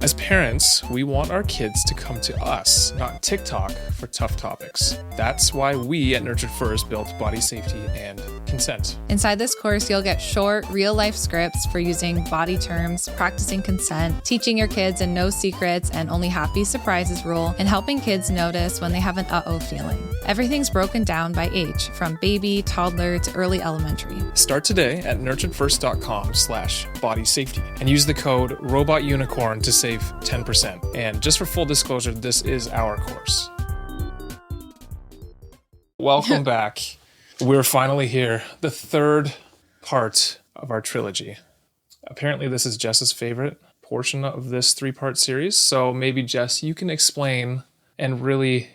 As parents, we want our kids to come to us, not TikTok, for tough topics. That's why we at Nurtured First built body safety and consent. Inside this course, you'll get short, real-life scripts for using body terms, practicing consent, teaching your kids a no secrets and only happy surprises rule, and helping kids notice when they have an uh-oh feeling. Everything's broken down by age, from baby, toddler, to early elementary. Start today at nurturedfirst.com/body safety and use the code ROBOTUNICORN to save 10%. And just for full disclosure, this is our course. Welcome back. We're finally here. The third part of our trilogy. Apparently this is Jess's favorite portion of this 3-part series. So maybe Jess, you can explain and really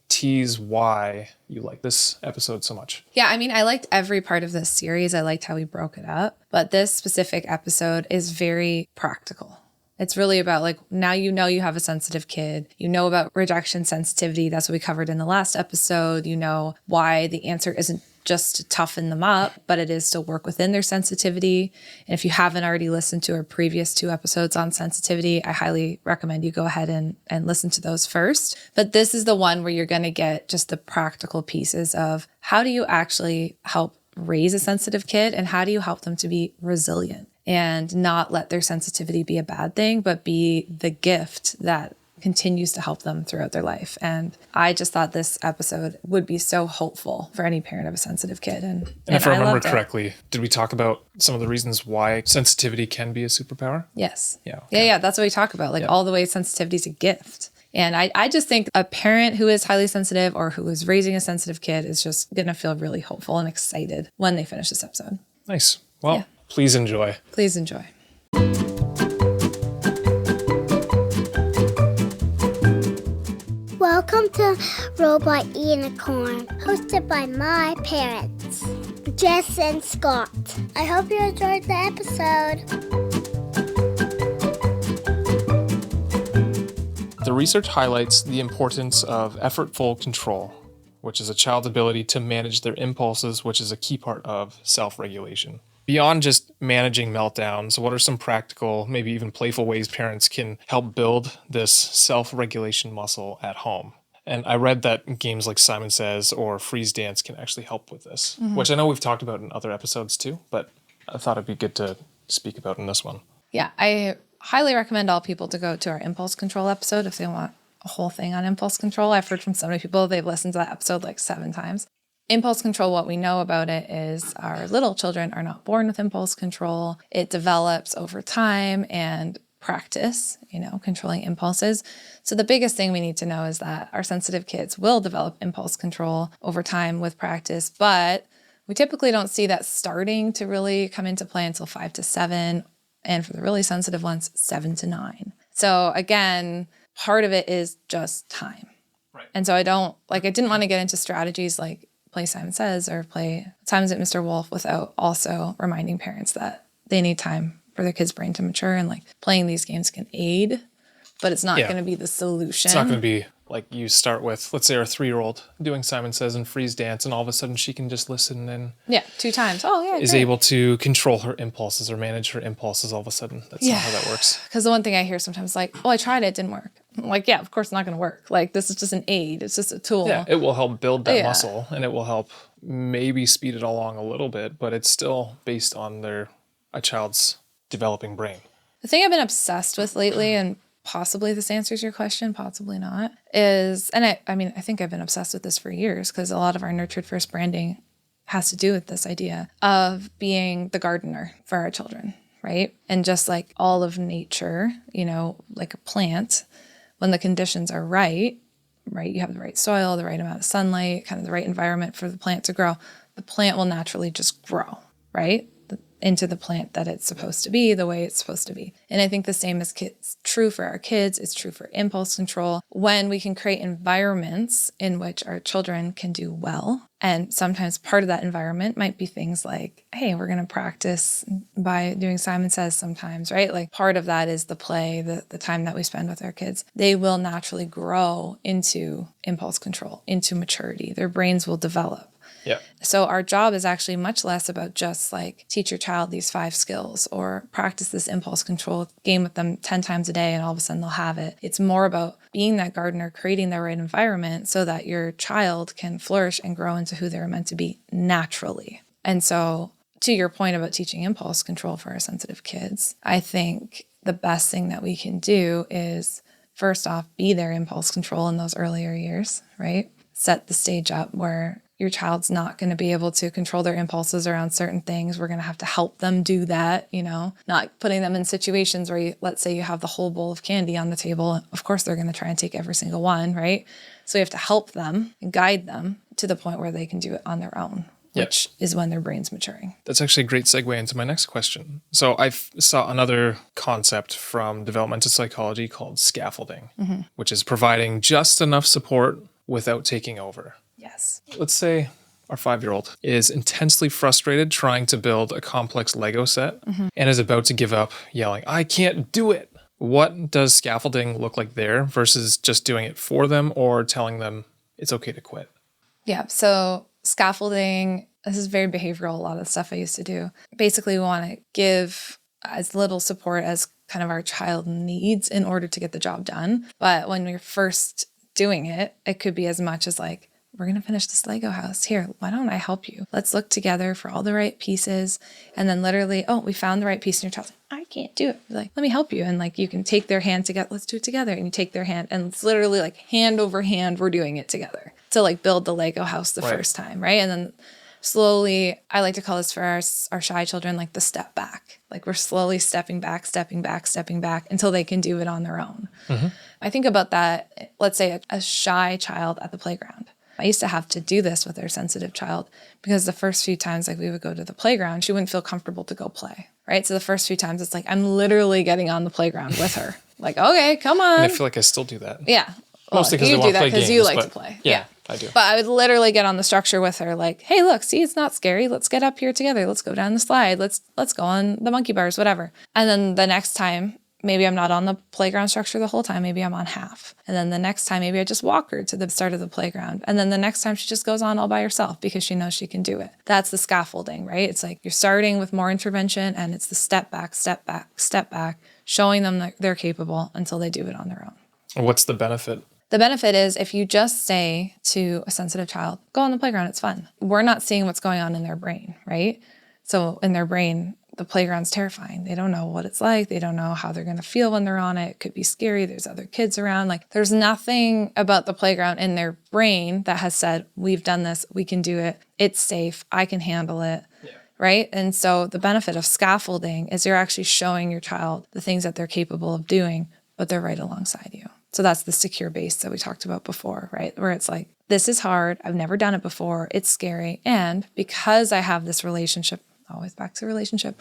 tease why you like this episode so much. Yeah, I mean, I liked every part of this series. I liked how we broke it up. But this specific episode is very practical. It's really about like, now you know you have a sensitive kid. You know about rejection sensitivity. That's what we covered in the last episode. You know why the answer isn't just to toughen them up, but it is to work within their sensitivity. And if you haven't already listened to our previous 2 episodes on sensitivity, I highly recommend you go ahead and listen to those first. But this is the one where you're going to get just the practical pieces of how do you actually help raise a sensitive kid and how do you help them to be resilient and not let their sensitivity be a bad thing, but be the gift that continues to help them throughout their life. And I just thought this episode would be so hopeful for any parent of a sensitive kid. And if I remember correctly, did we talk about some of the reasons why sensitivity can be a superpower? Yes. Yeah. Okay. Yeah. That's what we talk about. Like all the way sensitivity is a gift. And I just think a parent who is highly sensitive or who is raising a sensitive kid is just going to feel really hopeful and excited when they finish this episode. Nice. Well, please enjoy. Please enjoy. Welcome to Robot Unicorn, hosted by my parents, Jess and Scott. I hope you enjoyed the episode. The research highlights the importance of effortful control, which is a child's ability to manage their impulses, which is a key part of self-regulation. Beyond just managing meltdowns, what are some practical, maybe even playful ways parents can help build this self-regulation muscle at home? And I read that games like Simon Says or Freeze Dance can actually help with this, which I know we've talked about in other episodes too, but I thought it'd be good to speak about in this one. Yeah, I highly recommend all people to go to our impulse control episode if they want a whole thing on impulse control. I've heard from so many people, they've listened to that episode like 7 times. Impulse control, what we know about it is our little children are not born with impulse control. It develops over time and practice, controlling impulses. So the biggest thing we need to know is that our sensitive kids will develop impulse control over time with practice, but we typically don't see that starting to really come into play until 5 to 7, and for the really sensitive ones, 7 to 9. So again, part of it is just time. Right. And so I didn't want to get into strategies like play Simon Says or play Times at Mr. Wolf without also reminding parents that they need time for their kid's brain to mature, and like playing these games can aid, but it's not going to be the solution. It's not going to be like you start with, let's say, our 3-year-old doing Simon Says and Freeze Dance, and all of a sudden she can just listen and 2 times. Oh yeah, is able to control her impulses or manage her impulses all of a sudden. That's not how that works. Because the one thing I hear sometimes is like, oh, I tried it, didn't work. I'm like, yeah, of course it's not going to work. Like, this is just an aid. It's just a tool. Yeah, it will help build that muscle, and it will help maybe speed it along a little bit, but it's still based on a child's developing brain. The thing I've been obsessed with lately, and possibly this answers your question, possibly not, is, and I think I've been obsessed with this for years because a lot of our Nurtured First branding has to do with this idea of being the gardener for our children, right? And just like all of nature, like a plant, when the conditions are right, you have the right soil, the right amount of sunlight, kind of the right environment for the plant to grow, the plant will naturally just grow, right? Into the plant that it's supposed to be, the way it's supposed to be. And I think the same is true for our kids. It's true for impulse control. When we can create environments in which our children can do well, and sometimes part of that environment might be things like, hey, we're going to practice by doing Simon Says sometimes, right? Like part of that is the play, the time that we spend with our kids. They will naturally grow into impulse control, into maturity. Their brains will develop. Yeah. So our job is actually much less about just like teach your child these 5 skills or practice this impulse control game with them 10 times a day and all of a sudden they'll have it. It's more about being that gardener, creating the right environment so that your child can flourish and grow into who they're meant to be naturally. And so to your point about teaching impulse control for our sensitive kids, I think the best thing that we can do is first off, be their impulse control in those earlier years, right? Set the stage up where your child's not going to be able to control their impulses around certain things. We're going to have to help them do that, not putting them in situations where let's say you have the whole bowl of candy on the table. Of course, they're going to try and take every single one, right? So you have to help them and guide them to the point where they can do it on their own, which is when their brain's maturing. That's actually a great segue into my next question. So I saw another concept from developmental psychology called scaffolding, which is providing just enough support without taking over. Yes. Let's say our 5-year-old is intensely frustrated trying to build a complex Lego set and is about to give up, yelling, "I can't do it." What does scaffolding look like there versus just doing it for them or telling them it's okay to quit? Yeah. So scaffolding, this is very behavioral, a lot of the stuff I used to do. Basically, we want to give as little support as kind of our child needs in order to get the job done. But when you're first doing it, it could be as much as like, we're going to finish this Lego house. Here, why don't I help you? Let's look together for all the right pieces. And then literally, we found the right piece. And your child's like, I can't do it. Like, let me help you. And like, you can take their hand together. Let's do it together. And you take their hand and it's literally like hand over hand, we're doing it together to like build the Lego house the first time. Right. And then slowly, I like to call this for our shy children, like the step back. Like we're slowly stepping back until they can do it on their own. I think about that, let's say a shy child at the playground. I used to have to do this with our sensitive child because the first few times like we would go to the playground, she wouldn't feel comfortable to go play, right? So the first few times it's like, I'm literally getting on the playground with her. Like, okay, come on. And I feel like I still do that. Yeah. Mostly because you they want do to that play because games. you like to play. Yeah, I do. But I would literally get on the structure with her like, hey, look, see, it's not scary. Let's get up here together. Let's go down the slide. Let's go on the monkey bars, whatever. And then the next time, maybe I'm not on the playground structure the whole time. Maybe I'm on half. And then the next time, maybe I just walk her to the start of the playground. And then the next time she just goes on all by herself because she knows she can do it. That's the scaffolding, right? It's like you're starting with more intervention and it's the step back, showing them that they're capable until they do it on their own. What's the benefit? The benefit is if you just say to a sensitive child, go on the playground, it's fun. We're not seeing what's going on in their brain, right? So in their brain, the playground's terrifying. They don't know what it's like. They don't know how they're going to feel when they're on it. It could be scary. There's other kids around. Like there's nothing about the playground in their brain that has said, we've done this. We can do it. It's safe. I can handle it. Yeah. Right. And so the benefit of scaffolding is you're actually showing your child the things that they're capable of doing, but they're right alongside you. So that's the secure base that we talked about before, right? Where it's like, this is hard. I've never done it before. It's scary. And because I have this relationship, always back to relationship,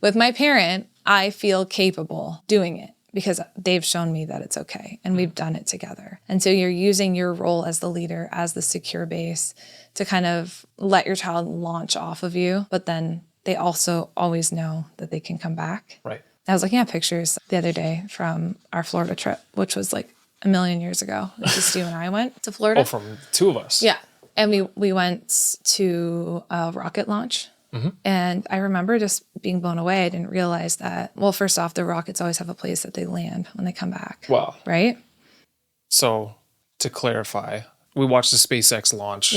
with my parent, I feel capable doing it because they've shown me that it's okay and we've done it together. And so you're using your role as the leader, as the secure base to kind of let your child launch off of you, but then they also always know that they can come back. Right. I was looking at pictures the other day from our Florida trip, which was like a million years ago. Just you and I went to Florida. Oh, from two of us. Yeah. And we went to a rocket launch. And I remember just being blown away. I didn't realize that, well, first off, the rockets always have a place that they land when they come back. Wow. Right? So to clarify, we watched the SpaceX launch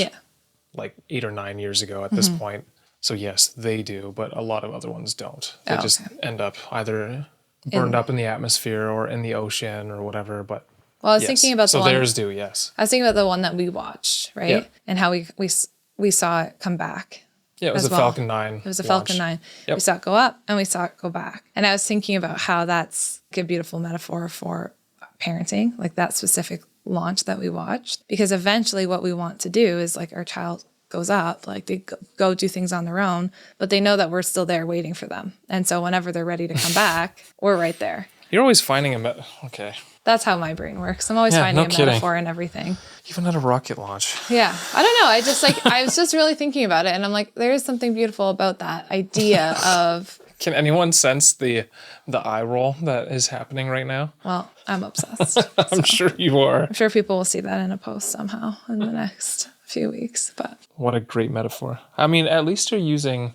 like 8 or 9 years ago at this point. So yes, they do, but a lot of other ones don't. They just end up either burned up in the atmosphere or in the ocean or whatever. But well, I was thinking about the one. So theirs do, yes. I was thinking about the one that we watched, right? Yeah. And how we saw it come back. Yeah, it was a Falcon 9. It was a Falcon 9. Yep. We saw it go up and we saw it go back. And I was thinking about how that's a beautiful metaphor for parenting, like that specific launch that we watched. Because eventually what we want to do is like our child goes up, like they go do things on their own, but they know that we're still there waiting for them. And so whenever they're ready to come back, we're right there. You're always finding a okay. That's how my brain works. I'm always finding a metaphor in everything. Even at a rocket launch. Yeah. I don't know. I was just really thinking about it. And I'm like, there is something beautiful about that idea of... Can anyone sense the eye roll that is happening right now? Well, I'm obsessed. I'm sure you are. I'm sure people will see that in a post somehow in the next few weeks, but What a great metaphor. I mean, at least you're using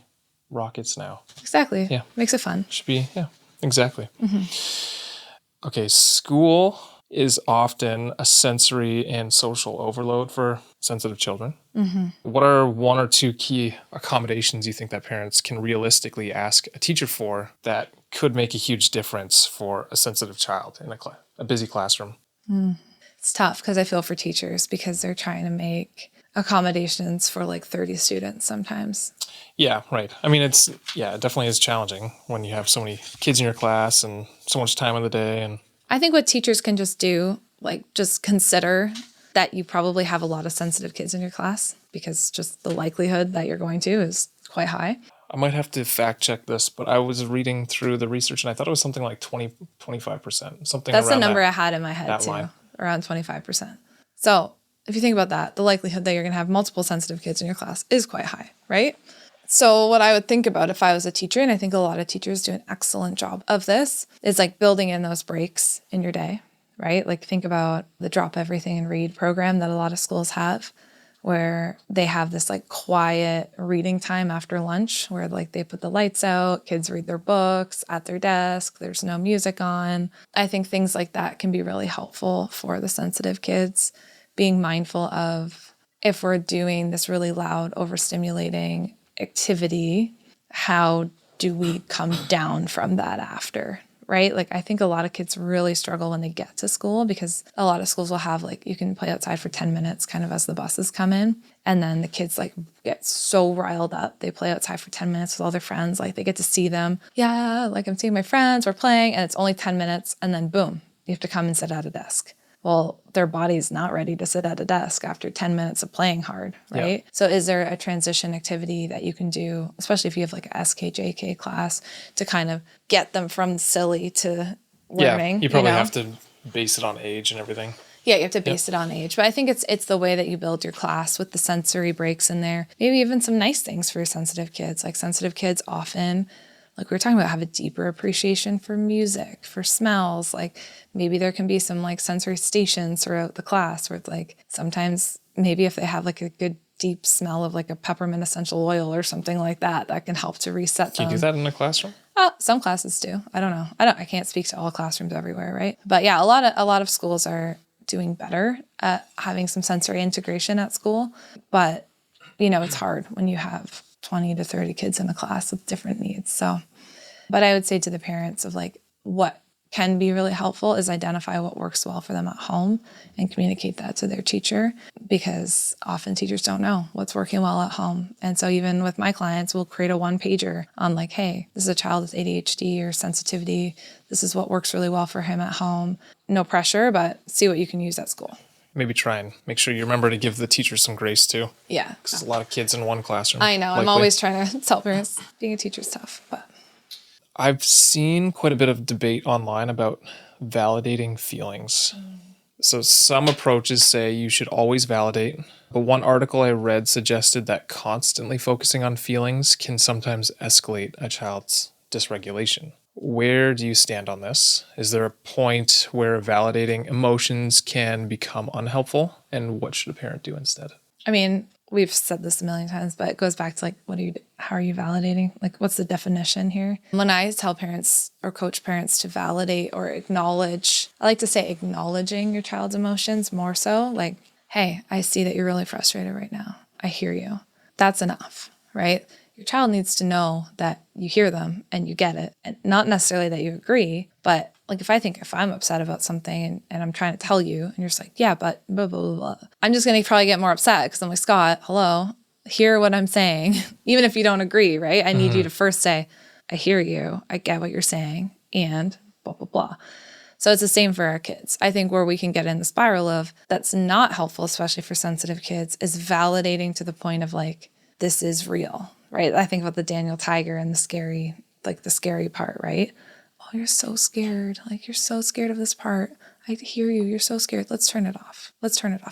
rockets now. exactly. Yeah. Makes it fun. Should be, yeah, exactly. Okay, school is often a sensory and social overload for sensitive children. What are one or two key accommodations you think that parents can realistically ask a teacher for that could make a huge difference for a sensitive child in a busy classroom? It's tough because I feel for teachers because they're trying to make accommodations for like 30 students sometimes. Yeah, right. I mean, it definitely is challenging when you have so many kids in your class and so much time of the day. And I think what teachers can just do, like just consider that you probably have a lot of sensitive kids in your class because just the likelihood that you're going to is quite high. I might have to fact check this, but I was reading through the research and I thought it was something like 25%, something That's the around number that. I had in my head too, line. around 25%. So if you think about that, the likelihood that you're going to have multiple sensitive kids in your class is quite high, right? So what I would think about if I was a teacher, and I think a lot of teachers do an excellent job of this, is like building in those breaks in your day, right? Like think about the drop everything and read program that a lot of schools have, where they have this like quiet reading time after lunch where like they put the lights out, kids read their books at their desk, there's no music on. I think things like that can be really helpful for the sensitive kids, being mindful of if we're doing this really loud, overstimulating activity, how do we come down from that after, right? Like I think a lot of kids really struggle when they get to school because a lot of schools will have like you can play outside for 10 minutes kind of as the buses come in, and then the kids like get so riled up. They play outside for 10 minutes with all their friends, like they get to see them. Yeah, like I'm seeing my friends, we're playing, and it's only 10 minutes and then boom, you have to come and sit at a desk. Well, their body's not ready to sit at a desk after 10 minutes of playing hard, right? Yeah. So is there a transition activity that you can do, especially if you have like a SKJK class, to kind of get them from silly to learning? Yeah, you probably have to base it on age and everything. Yeah, you have to base it on age. But I think it's the way that you build your class with the sensory breaks in there. Maybe even some nice things for sensitive kids. Like sensitive kids often, like we were talking about, have a deeper appreciation for music, for smells. Like maybe there can be some like sensory stations throughout the class where it's like sometimes maybe if they have like a good deep smell of like a peppermint essential oil or something like that, that can help to reset them. Can you do that in a classroom? Some classes do. I don't know. I can't speak to all classrooms everywhere, right? But yeah, a lot of schools are doing better at having some sensory integration at school. But you know, it's hard when you have 20 to 30 kids in a class with different needs. So, but I would say to the parents of like, what can be really helpful is identify what works well for them at home and communicate that to their teacher, because often teachers don't know what's working well at home. And so even with my clients, we'll create a one-pager on like, hey, this is a child with ADHD or sensitivity. This is what works really well for him at home. No pressure, but see what you can use at school. Maybe try and make sure you remember to give the teachers some grace too. Yeah. Because there's a lot of kids in one classroom. I know. Likely. I'm always trying to tell parents being a teacher's tough, but I've seen quite a bit of debate online about validating feelings. So some approaches say you should always validate, but one article I read suggested that constantly focusing on feelings can sometimes escalate a child's dysregulation. Where do you stand on this? Is there a point where validating emotions can become unhelpful? And what should a parent do instead? I mean, we've said this a million times, but it goes back to like, how are you validating? Like, what's the definition here? When I tell parents or coach parents to validate or acknowledge, I like to say acknowledging your child's emotions more so. Like, hey, I see that you're really frustrated right now. I hear you. That's enough, right? Your child needs to know that you hear them and you get it. And not necessarily that you agree, but like if I'm upset about something and I'm trying to tell you and you're just like, yeah, but blah, blah, blah, blah. I'm just going to probably get more upset because I'm like, Scott, hello, hear what I'm saying. Even if you don't agree, right? I need you to first say, I hear you. I get what you're saying and blah, blah, blah. So it's the same for our kids. I think where we can get in the spiral of that's not helpful, especially for sensitive kids, is validating to the point of like, this is real. Right? I think about the Daniel Tiger and the scary part, right? Oh, you're so scared. Like, you're so scared of this part. I hear you. You're so scared. Let's turn it off.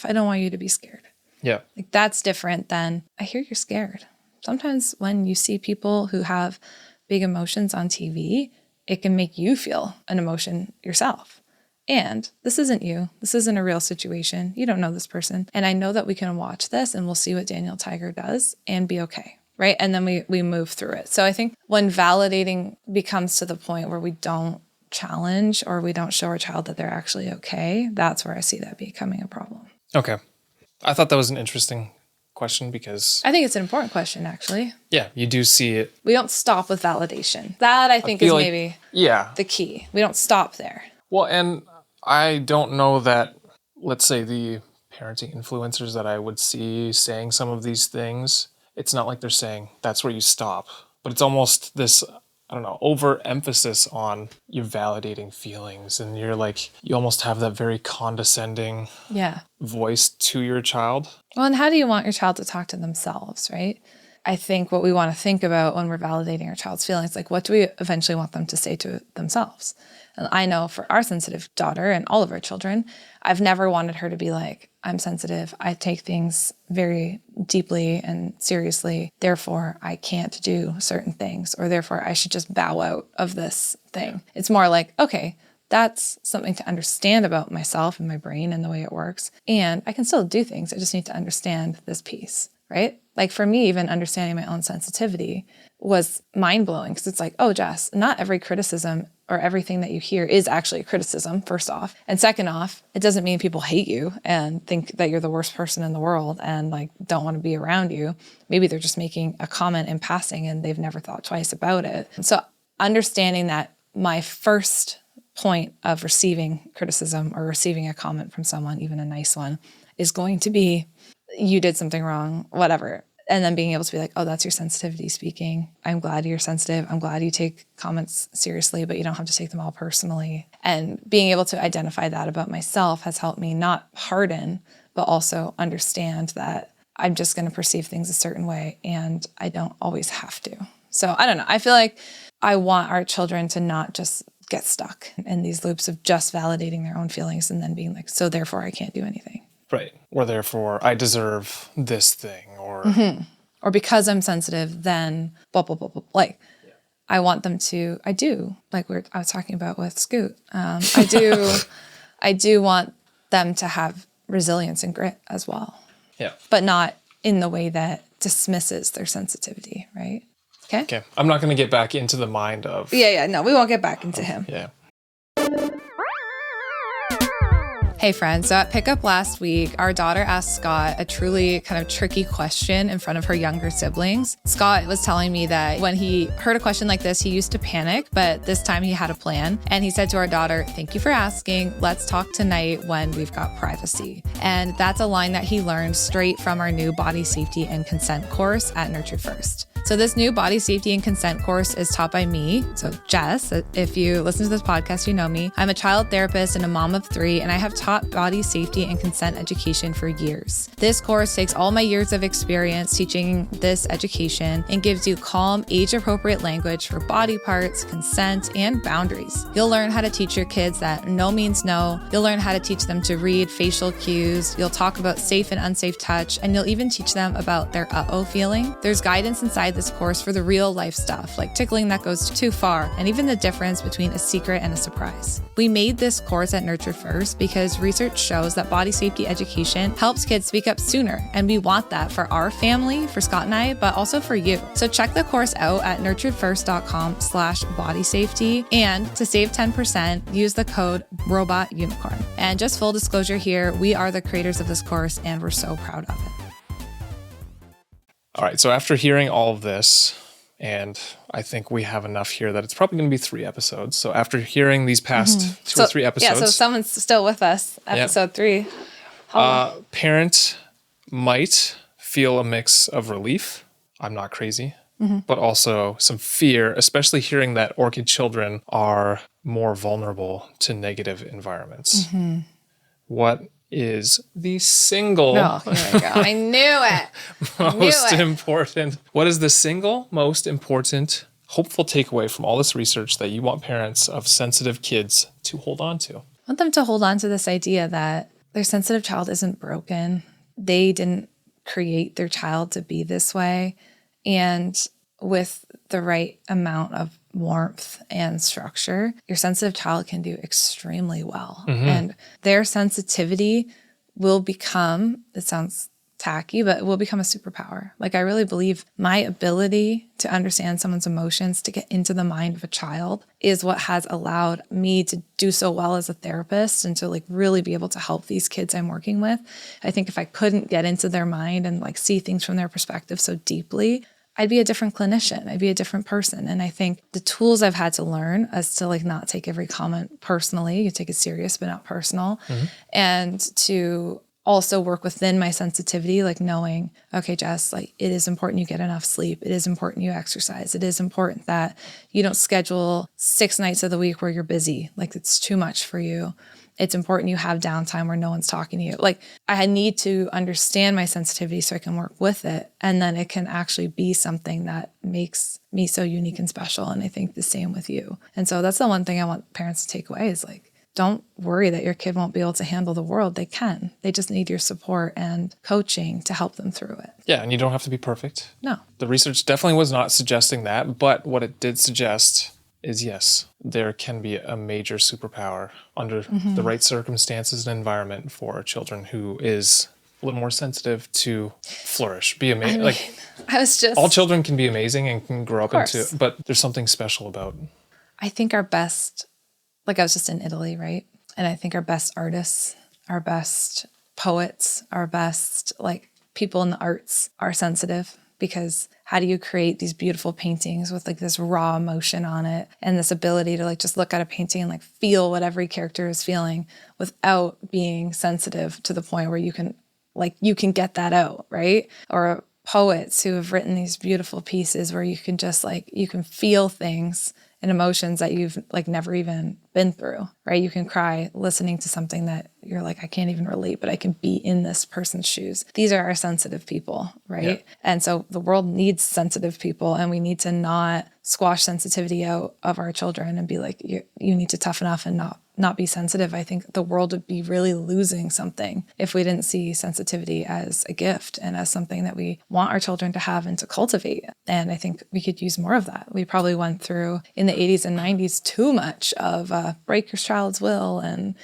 I don't want you to be scared. Yeah. Like, that's different than, I hear you're scared. Sometimes when you see people who have big emotions on TV, it can make you feel an emotion yourself. And this isn't you. This isn't a real situation. You don't know this person. And I know that we can watch this and we'll see what Daniel Tiger does and be okay. Right. And then we move through it. So I think when validating becomes to the point where we don't challenge or we don't show our child that they're actually okay, that's where I see that becoming a problem. Okay. I thought that was an interesting question because I think it's an important question, actually. yeah, you do see it. We don't stop with validation. That I think is maybe the key. We don't stop there. Well, and I don't know that, let's say, the parenting influencers that I would see saying some of these things, it's not like they're saying that's where you stop, but it's almost this, I don't know, overemphasis on you validating feelings. And you're like, you almost have that very condescending voice to your child. Well, and how do you want your child to talk to themselves, right? I think what we want to think about when we're validating our child's feelings, like what do we eventually want them to say to themselves? And I know for our sensitive daughter and all of our children, I've never wanted her to be like, I'm sensitive. I take things very deeply and seriously. Therefore, I can't do certain things, or therefore I should just bow out of this thing. It's more like, okay, that's something to understand about myself and my brain and the way it works. And I can still do things. I just need to understand this piece, right? Like for me, even understanding my own sensitivity was mind-blowing because it's like, oh, Jess, not every criticism or everything that you hear is actually a criticism, first off. And second off, it doesn't mean people hate you and think that you're the worst person in the world and like don't want to be around you. Maybe they're just making a comment in passing and they've never thought twice about it. So understanding that my first point of receiving criticism or receiving a comment from someone, even a nice one, is going to be, you did something wrong, whatever. And then being able to be like, oh, that's your sensitivity speaking. I'm glad you're sensitive. I'm glad you take comments seriously, but you don't have to take them all personally. And being able to identify that about myself has helped me not harden, but also understand that I'm just going to perceive things a certain way and I don't always have to. So I don't know. I feel like I want our children to not just get stuck in these loops of just validating their own feelings and then being like, so therefore I can't do anything. Right. Or therefore I deserve this thing or... Or because I'm sensitive, then blah, blah, blah, blah. Like, I want them to, I do, like I was talking about with Scoot. I do want them to have resilience and grit as well. Yeah. But not in the way that dismisses their sensitivity, right? Okay. I'm not going to get back into the mind of... No, we won't get back into him. Yeah. Hey friends, so at pickup last week, our daughter asked Scott a truly kind of tricky question in front of her younger siblings. Scott was telling me that when he heard a question like this, he used to panic, but this time he had a plan. And he said to our daughter, "Thank you for asking. Let's talk tonight when we've got privacy." And that's a line that he learned straight from our new body safety and consent course at Nurtured First. So this new body safety and consent course is taught by me. So Jess, if you listen to this podcast, you know me. I'm a child therapist and a mom of 3, and I have taught body safety and consent education for years. This course takes all my years of experience teaching this education and gives you calm, age-appropriate language for body parts, consent, and boundaries. You'll learn how to teach your kids that no means no. You'll learn how to teach them to read facial cues. You'll talk about safe and unsafe touch, and you'll even teach them about their uh-oh feeling. There's guidance inside this course for the real life stuff, like tickling that goes too far, and even the difference between a secret and a surprise. We made this course at Nurtured First because research shows that body safety education helps kids speak up sooner, and we want that for our family, for Scott and I, but also for you. So check the course out at nurturedfirst.com/bodysafety, and to save 10%, use the code ROBOTUNICORN. And just full disclosure here, we are the creators of this course, and we're so proud of it. All right, so after hearing all of this, and I think we have enough here that it's probably going to be 3 episodes. So after hearing these past 2 or 3 episodes... Yeah, so someone's still with us, episode 3. Parent might feel a mix of relief. I'm not crazy. But also some fear, especially hearing that orchid children are more vulnerable to negative environments. What is the single... Oh, here we go. I knew it. What is the single most important, hopeful takeaway from all this research that you want parents of sensitive kids to hold on to? I want them to hold on to this idea that their sensitive child isn't broken. They didn't create their child to be this way. And with the right amount of warmth and structure, your sensitive child can do extremely well. And their sensitivity will become, it sounds tacky, but it will become a superpower. Like, I really believe my ability to understand someone's emotions, to get into the mind of a child, is what has allowed me to do so well as a therapist and to like really be able to help these kids I'm working with. I think if I couldn't get into their mind and like see things from their perspective so deeply, I'd be a different clinician. I'd be a different person. And I think the tools I've had to learn is to like not take every comment personally. You take it serious, but not personal. And to also work within my sensitivity, like knowing, okay, Jess, like it is important you get enough sleep. It is important you exercise. It is important that you don't schedule 6 nights of the week where you're busy. Like it's too much for you. It's important you have downtime where no one's talking to you. Like I need to understand my sensitivity so I can work with it. And then it can actually be something that makes me so unique and special. And I think the same with you. And so that's the one thing I want parents to take away is like, don't worry that your kid won't be able to handle the world. They can. They just need your support and coaching to help them through it. Yeah, and you don't have to be perfect. No. The research definitely was not suggesting that, but what it did suggest is yes, there can be a major superpower under the right circumstances and environment for children who is a little more sensitive to flourish, be amazing. All children can be amazing and can grow up into, but there's something special about. I think our best, like I was just in Italy, right? And I think our best artists, our best poets, our best like people in the arts are sensitive, because how do you create these beautiful paintings with like this raw emotion on it and this ability to like just look at a painting and like feel what every character is feeling without being sensitive to the point where you can get that out, right? Or poets who have written these beautiful pieces where you can just like, you can feel things and emotions that you've like never even been through, right? You can cry listening to something that you're like, I can't even relate, but I can be in this person's shoes. These are our sensitive people, right? Yeah. And so the world needs sensitive people, and we need to not squash sensitivity out of our children and be like, you need to toughen up and not be sensitive. I think the world would be really losing something if we didn't see sensitivity as a gift and as something that we want our children to have and to cultivate. And I think we could use more of that. We probably went through in the 80s and 90s too much of break your child's will and,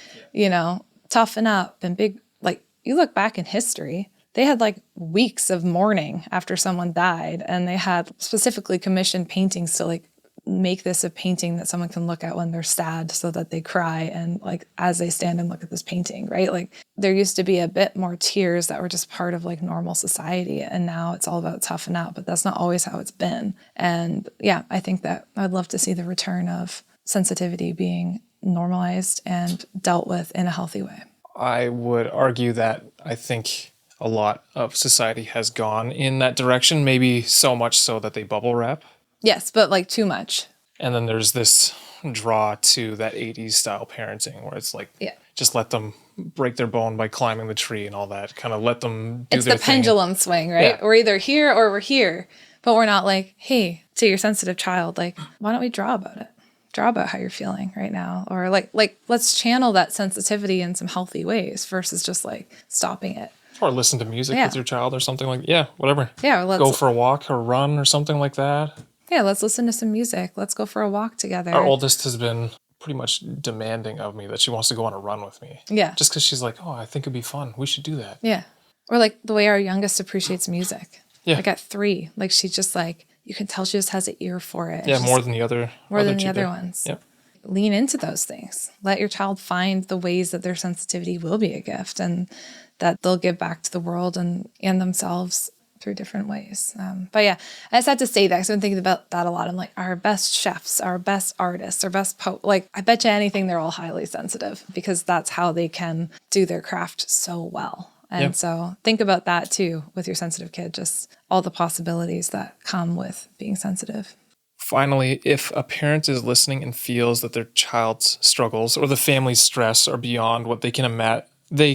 toughen up and big, like you look back in history, they had like weeks of mourning after someone died, and they had specifically commissioned paintings to like make this a painting that someone can look at when they're sad so that they cry and like as they stand and look at this painting, right? Like there used to be a bit more tears that were just part of like normal society, and now it's all about toughen out, but that's not always how it's been. And yeah, I think that I'd love to see the return of sensitivity being normalized and dealt with in a healthy way. I would argue that I think a lot of society has gone in that direction, maybe so much so that they bubble wrap. Yes, but like too much. And then there's this draw to that 80s style parenting where it's like, just let them break their bone by climbing the tree and all that. Kind of let them do their thing. It's the pendulum swing, right? Yeah. We're either here or we're here. But we're not like, hey, to your sensitive child, like, why don't we draw about it? Draw about how you're feeling right now. Or like let's channel that sensitivity in some healthy ways versus just like stopping it. Or listen to music with your child or something like, whatever. Yeah, let's go for a walk or run or something like that. Yeah, let's listen to some music. Let's go for a walk together. Our oldest has been pretty much demanding of me that she wants to go on a run with me. Yeah. Just because she's like, oh, I think it'd be fun. We should do that. Yeah. Or like the way our youngest appreciates music. Yeah. Like at 3, like she just like, you can tell she just has an ear for it. Yeah, more than the other ones. Yep. Lean into those things. Let your child find the ways that their sensitivity will be a gift and that they'll give back to the world and themselves through different ways. But yeah, I just had to say that because I've been thinking about that a lot. I'm like, our best chefs, our best artists, our best like I bet you anything they're all highly sensitive because that's how they can do their craft so well. And so think about that too with your sensitive kid, just all the possibilities that come with being sensitive. Finally, if a parent is listening and feels that their child's struggles or the family's stress are beyond what they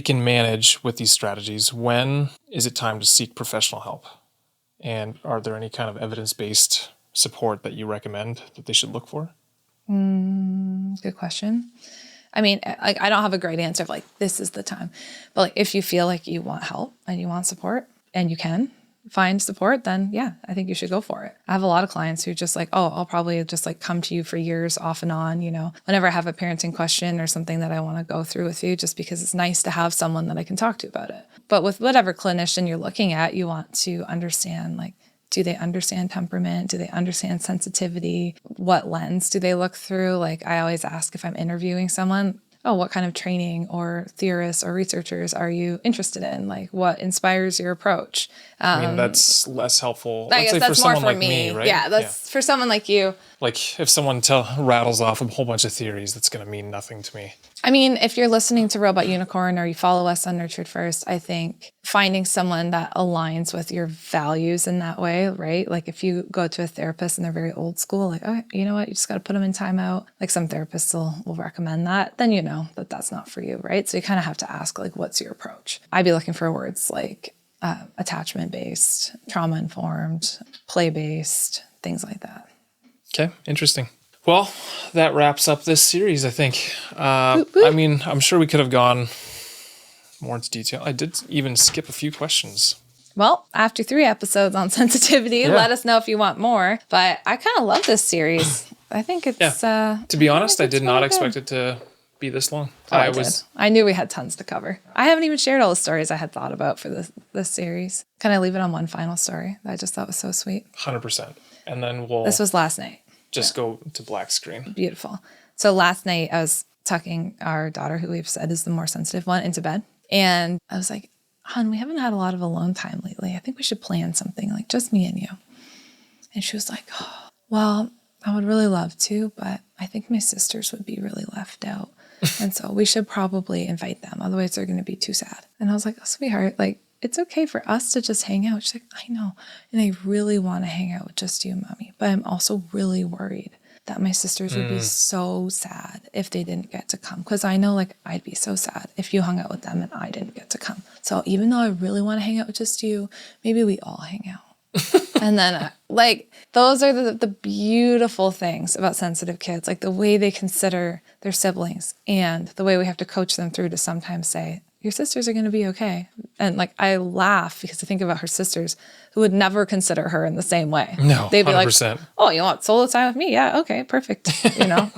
can manage with these strategies, when is it time to seek professional help? And are there any kind of evidence-based support that you recommend that they should look for? Good question. I mean, like, I don't have a great answer of like, this is the time. But like, if you feel like you want help and you want support and you can, find support, then yeah, I think you should go for it. I have a lot of clients who just like, oh, I'll probably just like come to you for years off and on, whenever I have a parenting question or something that I want to go through with you, just because it's nice to have someone that I can talk to about it. But with whatever clinician you're looking at, you want to understand, like, do they understand temperament? Do they understand sensitivity? What lens do they look through? Like, I always ask if I'm interviewing someone, oh, what kind of training or theorists or researchers are you interested in? Like, what inspires your approach? I mean, that's less helpful. I guess that's more for like me. Right? Yeah, that's for someone like you. Like, if someone rattles off a whole bunch of theories, that's going to mean nothing to me. I mean, if you're listening to Robot Unicorn or you follow us on Nurtured First, I think finding someone that aligns with your values in that way, right? Like if you go to a therapist and they're very old school, like, oh, you know what, you just got to put them in timeout. Like some therapists will recommend that. Then you know that that's not for you, right? So you kind of have to ask, like, what's your approach? I'd be looking for words like attachment-based, trauma-informed, play-based, things like that. Okay, interesting. Well, that wraps up this series, I think. I mean, I'm sure we could have gone more into detail. I did even skip a few questions. Well, after 3 episodes on sensitivity, let us know if you want more. But I kind of love this series. I think it's... To be honest, I did not expect it to be this long. Oh, I knew we had tons to cover. I haven't even shared all the stories I had thought about for this series. Can I leave it on one final story that I just thought was so sweet? 100%. And then This was last night. Just go to black screen. Beautiful. So last night I was tucking our daughter, who we've said is the more sensitive one, into bed. And I was like, hon, we haven't had a lot of alone time lately. I think we should plan something, like just me and you. And she was like, oh, well, I would really love to, but I think my sisters would be really left out. And so we should probably invite them. Otherwise they're going to be too sad. And I was like, oh, sweetheart, like, it's okay for us to just hang out. She's like, I know. And I really want to hang out with just you, Mommy. But I'm also really worried that my sisters would be so sad if they didn't get to come. Because I know, like, I'd be so sad if you hung out with them and I didn't get to come. So even though I really want to hang out with just you, maybe we all hang out. And then, those are the beautiful things about sensitive kids. Like, the way they consider their siblings and the way we have to coach them through to sometimes say, your sisters are going to be okay. And like, I laugh because I think about her sisters who would never consider her in the same way. No, they'd be 100%. like, oh, you want solo time with me? Yeah. Okay, perfect. Yeah.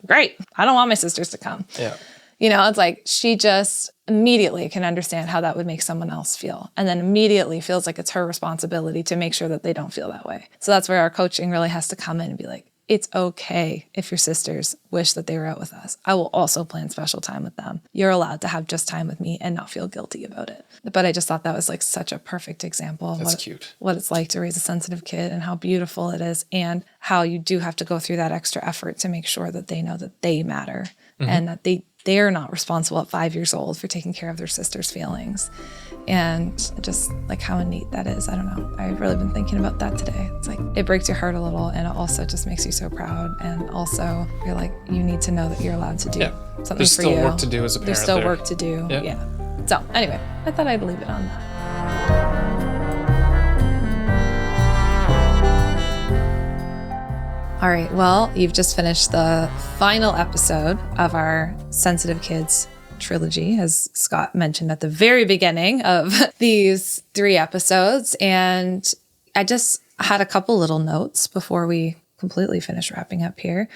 Great. I don't want my sisters to come. Yeah. It's like, she just immediately can understand how that would make someone else feel. And then immediately feels like it's her responsibility to make sure that they don't feel that way. So that's where our coaching really has to come in and be like, it's okay if your sisters wish that they were out with us. I will also plan special time with them. You're allowed to have just time with me and not feel guilty about it. But I just thought that was like such a perfect example of what it's like to raise a sensitive kid and how beautiful it is, and how you do have to go through that extra effort to make sure that they know that they matter and that they're not responsible at 5 years old for taking care of their sister's feelings. And just like how innate that is. I don't know. I've really been thinking about that today. It's like, it breaks your heart a little, and it also just makes you so proud. And also you're like, you need to know that you're allowed to do something There's for you. There's still work to do as a parent. There's still work to do. Yeah. So anyway, I thought I'd leave it on that. All right, well, you've just finished the final episode of our Sensitive Kids trilogy, as Scott mentioned at the very beginning of these 3 episodes. And I just had a couple little notes before we completely finish wrapping up here.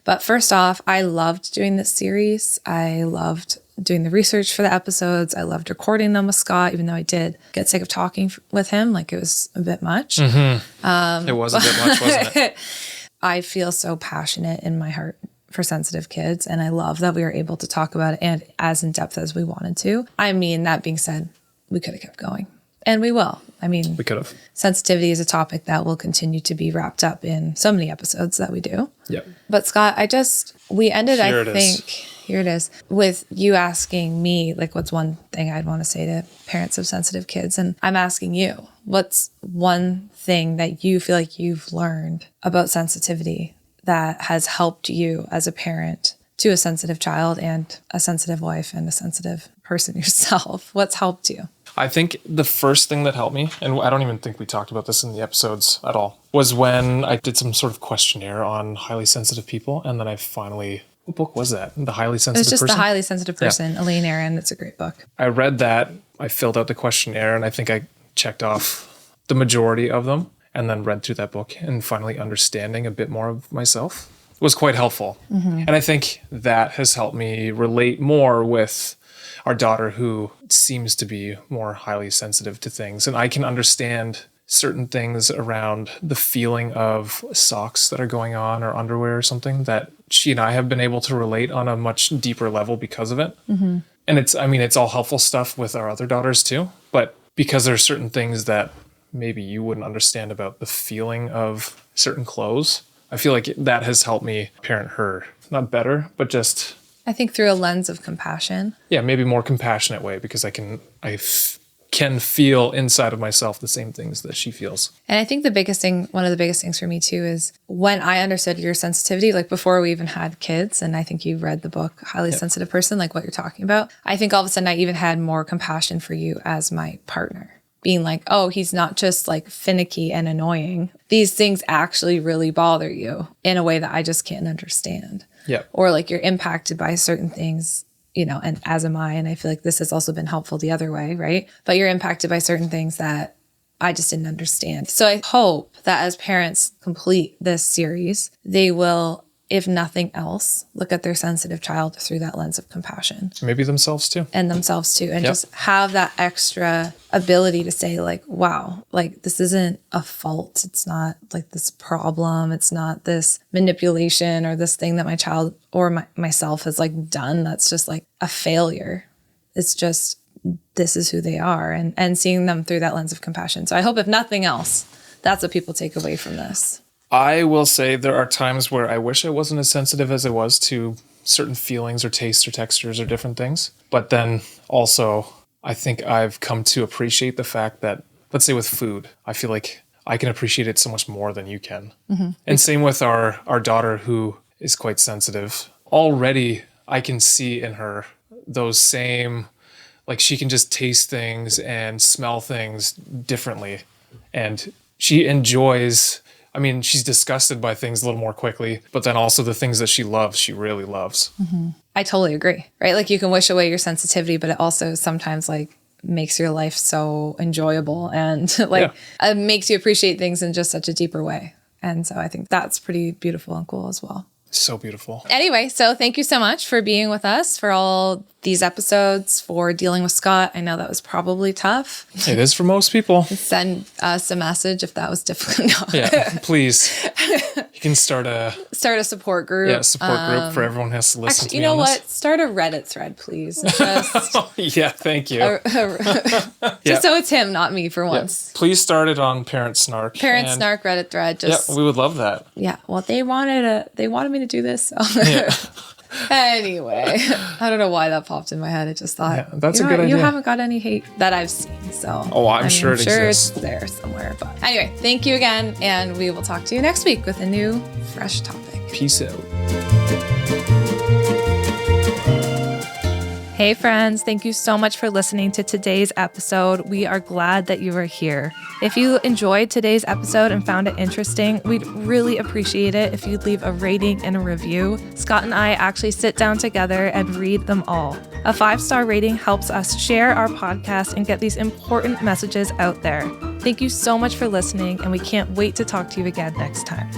But first off, I loved doing this series. I loved doing the research for the episodes. I loved recording them with Scott, even though I did get sick of talking with him. Like, it was a bit much. Mm-hmm. It was a bit much, wasn't it? I feel so passionate in my heart for sensitive kids, and I love that we were able to talk about it and as in depth as we wanted to. I mean, that being said, we could have kept going, and we will. I mean, we could have. Sensitivity is a topic that will continue to be wrapped up in so many episodes that we do. Yep. But Scott, we ended, here it is, with you asking me, like, what's one thing I'd want to say to parents of sensitive kids? And I'm asking you, what's one thing that you feel like you've learned about sensitivity that has helped you as a parent to a sensitive child and a sensitive wife and a sensitive person yourself? What's helped you? I think the first thing that helped me, and I don't even think we talked about this in the episodes at all, was when I did some sort of questionnaire on highly sensitive people. And then I finally, what book was that? The Highly Sensitive Person? It's just The Highly Sensitive Person, Elaine Aron. It's a great book. I read that. I filled out the questionnaire, and I think I checked off the majority of them and then read through that book and finally understanding a bit more of myself was quite helpful. And I think that has helped me relate more with our daughter, who seems to be more highly sensitive to things. And I can understand certain things around the feeling of socks that are going on or underwear or something that she and I have been able to relate on a much deeper level because of it. And it's all helpful stuff with our other daughters too. But because there are certain things that maybe you wouldn't understand about the feeling of certain clothes, I feel like that has helped me parent her. Not better, but just... I think through a lens of compassion. Yeah, maybe more compassionate way, because I can feel inside of myself the same things that she feels. And I think one of the biggest things for me too, is when I understood your sensitivity, like before we even had kids, and I think you read the book, Highly Sensitive Person, like what you're talking about. I think all of a sudden I even had more compassion for you as my partner. Being like, oh, he's not just like finicky and annoying. These things actually really bother you in a way that I just can't understand. Yeah. Or like you're impacted by certain things, and as am I. And I feel like this has also been helpful the other way, right? But you're impacted by certain things that I just didn't understand. So I hope that as parents complete this series, they will, if nothing else, look at their sensitive child through that lens of compassion. Maybe themselves too. And just have that extra ability to say like, wow, like this isn't a fault. It's not like this problem. It's not this manipulation or this thing that my child or myself has like done. That's just like a failure. It's just, this is who they are, and seeing them through that lens of compassion. So I hope if nothing else, that's what people take away from this. I will say there are times where I wish I wasn't as sensitive as I was to certain feelings or tastes or textures or different things. But then also, I think I've come to appreciate the fact that, let's say with food, I feel like I can appreciate it so much more than you can. And same with our daughter, who is quite sensitive. Already, I can see in her those same, like she can just taste things and smell things differently. And she enjoys... she's disgusted by things a little more quickly, but then also the things that she loves, she really loves. I totally agree, right? Like you can wish away your sensitivity, but it also sometimes like makes your life so enjoyable and it makes you appreciate things in just such a deeper way. And so I think that's pretty beautiful and cool as well. So beautiful. Anyway, so thank you so much for being with us for all these episodes, for dealing with Scott. I know that was probably tough. It is for most people. Send us a message if that was difficult. No. Yeah, please. You can start a support group. Yeah, support group for everyone who has to listen to me. You know on what? this. Start a Reddit thread, please. Just, yeah, thank you. Just so it's him, not me for once. Yeah. Please start it on Parent Snark. Snark Reddit thread. We would love that. Yeah. Well, they wanted me to do this. So. Yeah. Anyway, I don't know why that popped in my head. I just thought, that's a good idea. You haven't got any hate that I've seen, so I'm sure it exists. It's there somewhere. But anyway, thank you again, and we will talk to you next week with a new, fresh topic. Peace out. Hey friends, thank you so much for listening to today's episode. We are glad that you are here. If you enjoyed today's episode and found it interesting, we'd really appreciate it if you'd leave a rating and a review. Scott and I actually sit down together and read them all. A 5-star rating helps us share our podcast and get these important messages out there. Thank you so much for listening, and we can't wait to talk to you again next time.